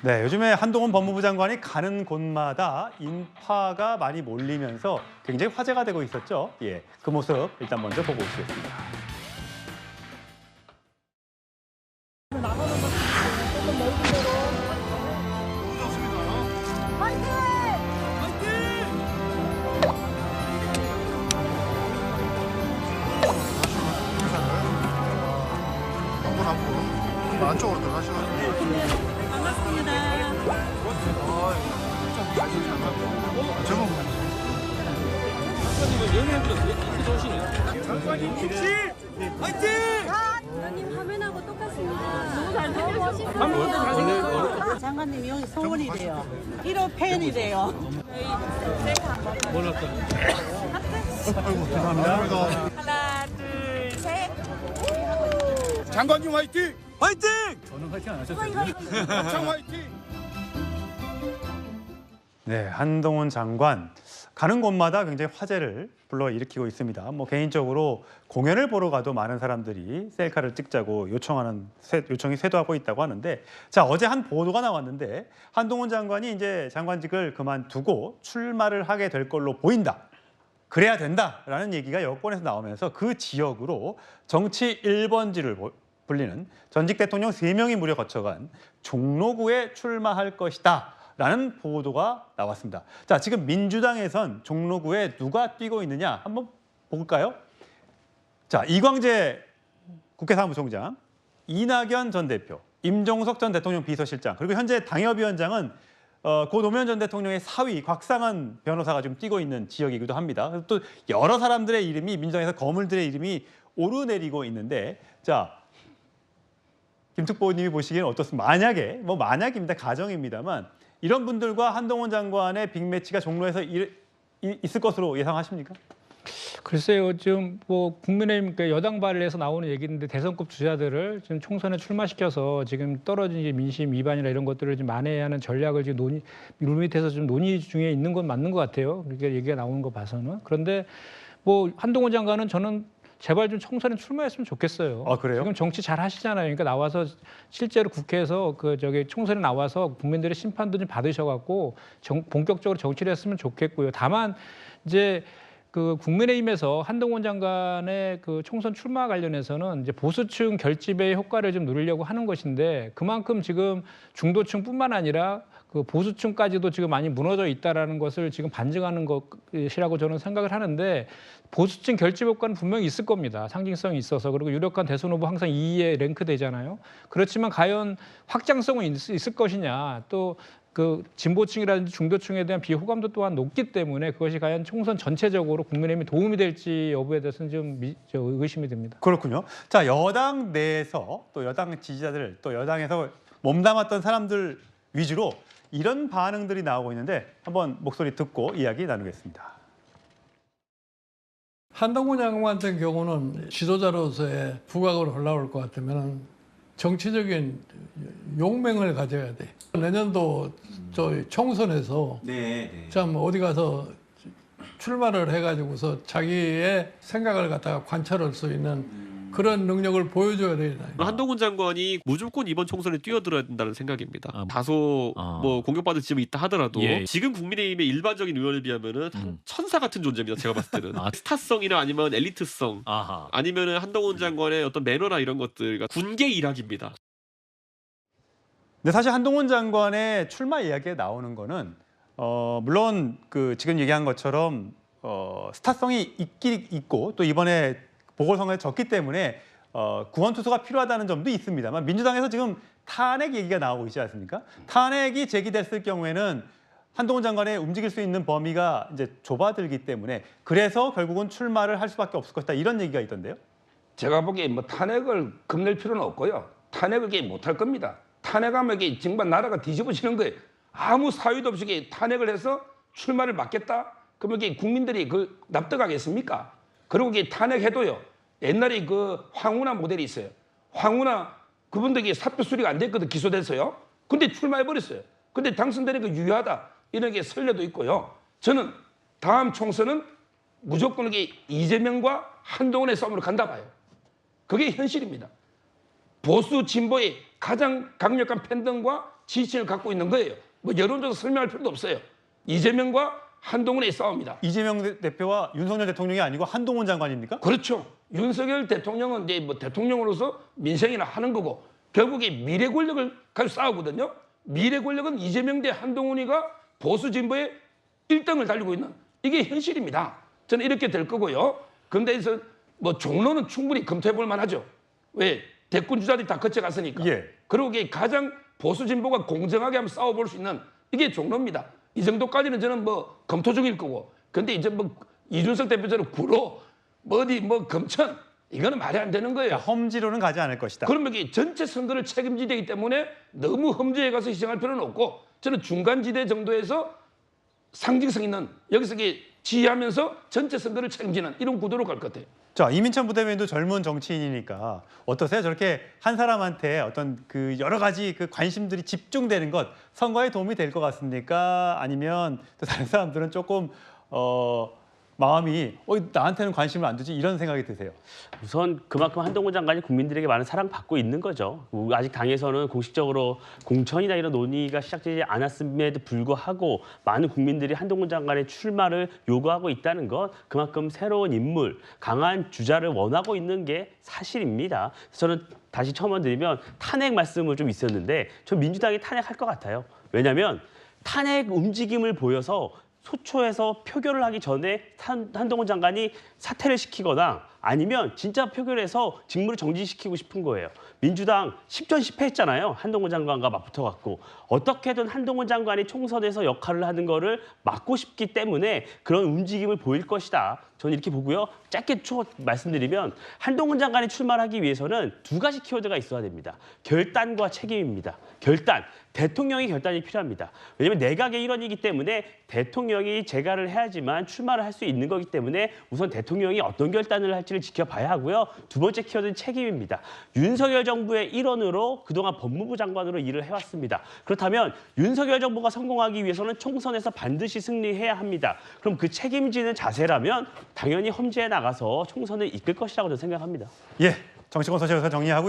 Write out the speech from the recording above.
네, 요즘에 한동훈 법무부 장관이 가는 곳마다 인파가 많이 몰리면서 굉장히 화제가 되고 있었죠. 예, 그 모습 일단 먼저 보고 오시겠습니다. 안쪽으로 들어가시면 반갑습니다. 저분 장관님 화면하고 똑같습니다. 너무 멋있어요. 장관님 여기 소원이래요. 1호 팬이래요. 감사합니다. 하나, 둘, 셋. 장관님 화이팅! 화이팅! 저는 화이팅 안 하셨어요? 장 화이팅! 네, 한동훈 장관 가는 곳마다 굉장히 화제를 불러일으키고 있습니다. 뭐 개인적으로 공연을 보러 가도 많은 사람들이 셀카를 찍자고 요청이 쇄도하고 있다고 하는데, 자, 어제 한 보도가 나왔는데 한동훈 장관이 이제 장관직을 그만두고 출마를 하게 될 걸로 보인다. 그래야 된다라는 얘기가 여권에서 나오면서 그 지역으로 정치 1번지를 불리는 전직 대통령 3명이 무려 거쳐간 종로구에 출마할 것이다 라는 보도가 나왔습니다. 자, 지금 민주당에선 종로구에 누가 뛰고 있느냐 한번 볼까요? 자, 이광재 국회 사무총장, 이낙연 전 대표, 임종석 전 대통령 비서실장, 그리고 현재 당협위원장은 고 노무현 전 대통령의 사위 곽상한 변호사가 좀 뛰고 있는 지역이기도 합니다. 그래서 또 여러 사람들의 이름이, 민주당에서 거물들의 이름이 오르내리고 있는데, 자, 김특보님이 보시기에는 어떻습니까? 만약에, 뭐 만약입니다, 가정입니다만 이런 분들과 한동훈 장관의 빅매치가 종로에서 있을 것으로 예상하십니까? 글쎄요, 지금 뭐 국민의힘 여당 발의해서 나오는 얘기인데 대선급 주자들을 지금 총선에 출마시켜서 지금 떨어진 민심 위반이나 이런 것들을 좀 만회해야 하는 전략을 지금 물밑에서 좀 논의 중에 있는 건 맞는 것 같아요. 그렇게 얘기가 나오는 거 봐서는. 그런데 뭐 한동훈 장관은 저는 제발 좀 총선에 출마했으면 좋겠어요. 아, 그래요? 지금 정치 잘 하시잖아요. 그러니까 나와서 실제로 국회에서 총선에 나와서 국민들의 심판도 좀 받으셔갖고 본격적으로 정치를 했으면 좋겠고요. 다만 이제 그 국민의힘에서 한동훈 장관의 그 총선 출마 관련해서는 이제 보수층 결집의 효과를 좀 누리려고 하는 것인데, 그만큼 지금 중도층뿐만 아니라 그 보수층까지도 지금 많이 무너져 있다라는 것을 지금 반증하는 것이라고 저는 생각을 하는데, 보수층 결집 효과는 분명히 있을 겁니다. 상징성이 있어서. 그리고 유력한 대선 후보 항상 2위에 랭크되잖아요. 그렇지만 과연 확장성은 있을 것이냐, 또 그 진보층이라든지 중도층에 대한 비호감도 또한 높기 때문에 그것이 과연 총선 전체적으로 국민의힘에 도움이 될지 여부에 대해서는 좀 의심이 듭니다. 그렇군요. 자, 여당 내에서 또 여당 지지자들, 또 여당에서 몸담았던 사람들 위주로 이런 반응들이 나오고 있는데 한번 목소리 듣고 이야기 나누겠습니다. 한동훈 장관 같은 경우는 지도자로서의 부각으로 올라올 것 같으면 정치적인 용맹을 가져야 돼. 내년도 저 총선에서 참 어디 가서 출마를 해가지고서 자기의 생각을 갖다가 관철할 수 있는 그런 능력을 보여줘야 되잖아요. 한동훈 장관이 무조건 이번 총선에 뛰어들어야 된다는 생각입니다. 다소 뭐 공격받을 지점이 있다 하더라도 지금 국민의힘의 일반적인 의원에 비하면은 천사 같은 존재입니다. 제가 봤을 때는 스타성이나 아니면 엘리트성, 아니면은 한동훈 장관의 어떤 매너나 이런 것들, 군계 일학입니다. 근데 사실 한동훈 장관의 출마 이야기가 나오는 거는 물론 그 지금 얘기한 것처럼 스타성이 있고 또 이번에 보궐선거에 졌기 때문에 구원투수가 필요하다는 점도 있습니다만, 민주당에서 지금 탄핵 얘기가 나오고 있지 않습니까? 탄핵이 제기됐을 경우에는 한동훈 장관의 움직일 수 있는 범위가 이제 좁아들기 때문에 그래서 결국은 출마를 할 수밖에 없을 것이다, 이런 얘기가 있던데요. 제가 보기에 뭐 탄핵을 겁낼 필요는 없고요. 탄핵을 못할 겁니다. 탄핵하면 이게 정말 나라가 뒤집어지는 거예요. 아무 사유도 없이 탄핵을 해서 출마를 막겠다? 그러면 이게 국민들이 그 납득하겠습니까? 그리고 이게 탄핵해도요. 옛날에 그 황운하 모델이 있어요. 황운하 그분들이 사표 수리가 안 됐거든, 기소돼서요. 근데 출마해버렸어요. 근데 당선되니까 유효하다, 이런 게 선례도 있고요. 저는 다음 총선은 무조건 이게 이재명과 한동훈의 싸움으로 간다 봐요. 그게 현실입니다. 보수 진보의 가장 강력한 팬덤과 지지층을 갖고 있는 거예요. 뭐 여론조사 설명할 필요도 없어요. 이재명과 한동훈의 싸움이다. 이재명 대표와 윤석열 대통령이 아니고 한동훈 장관입니까? 그렇죠. 윤석열 대통령은 이제 뭐 대통령으로서 민생이나 하는 거고 결국에 미래 권력을 가지고 싸우거든요. 미래 권력은 이재명 대 한동훈이가 보수 진보의 1등을 달리고 있는 이게 현실입니다. 저는 이렇게 될 거고요. 그런데 뭐 종로는 충분히 검토해 볼 만하죠. 왜? 대권 주자들이 다 거쳐갔으니까. 예. 그리고 이게 가장 보수 진보가 공정하게 한번 싸워볼 수 있는 이게 종로입니다. 이 정도까지는 저는 뭐 검토 중일 거고. 근데 이제 뭐 이준석 대표처럼 구로 뭐 어디 뭐 검천 이거는 말이 안 되는 거예요. 그러니까 험지로는 가지 않을 것이다. 그러면 이게 전체 선거를 책임지되기 때문에 너무 험지에 가서 희생할 필요는 없고 저는 중간지대 정도에서 상징성 있는 여기서 이게 지휘하면서 전체 선거를 책임지는 이런 구도로 갈 것 같아요. 자, 이민찬 부대변인도 젊은 정치인이니까 어떠세요? 저렇게 한 사람한테 어떤 그 여러 가지 그 관심들이 집중되는 것 선거에 도움이 될 것 같습니까? 아니면 또 다른 사람들은 조금 마음이 나한테는 관심을 안 두지 이런 생각이 드세요? 우선 그만큼 한동훈 장관이 국민들에게 많은 사랑받고 있는 거죠. 아직 당에서는 공식적으로 공천이나 이런 논의가 시작되지 않았음에도 불구하고 많은 국민들이 한동훈 장관의 출마를 요구하고 있다는 것, 그만큼 새로운 인물, 강한 주자를 원하고 있는 게 사실입니다. 저는 다시 첨언드리면 탄핵 말씀을 좀 있었는데 전 민주당이 탄핵할 것 같아요. 왜냐하면 탄핵 움직임을 보여서 소초에서 표결을 하기 전에 한동훈 장관이 사퇴를 시키거나 아니면 진짜 표결해서 직무를 정지시키고 싶은 거예요. 민주당 10전 10패했잖아요. 한동훈 장관과 맞붙어갖고. 어떻게든 한동훈 장관이 총선에서 역할을 하는 거를 막고 싶기 때문에 그런 움직임을 보일 것이다. 저는 이렇게 보고요. 짧게 말씀드리면 한동훈 장관이 출마를 하기 위해서는 두 가지 키워드가 있어야 됩니다. 결단과 책임입니다. 결단. 대통령이 결단이 필요합니다. 왜냐하면 내각의 일원이기 때문에 대통령이 재가를 해야지만 출마를 할 수 있는 거기 때문에 우선 대통령이 어떤 결단을 할지를 지켜봐야 하고요. 두 번째 키워드는 책임입니다. 윤석열 정부의 일원으로 그동안 법무부 장관으로 일을 해왔습니다. 그렇다면 윤석열 정부가 성공하기 위해서는 총선에서 반드시 승리해야 합니다. 그럼 그 책임지는 자세라면 당연히 험지에 나가서 총선을 이끌 것이라고 저는 생각합니다. 예, 정치권 소식에서 정리하고요.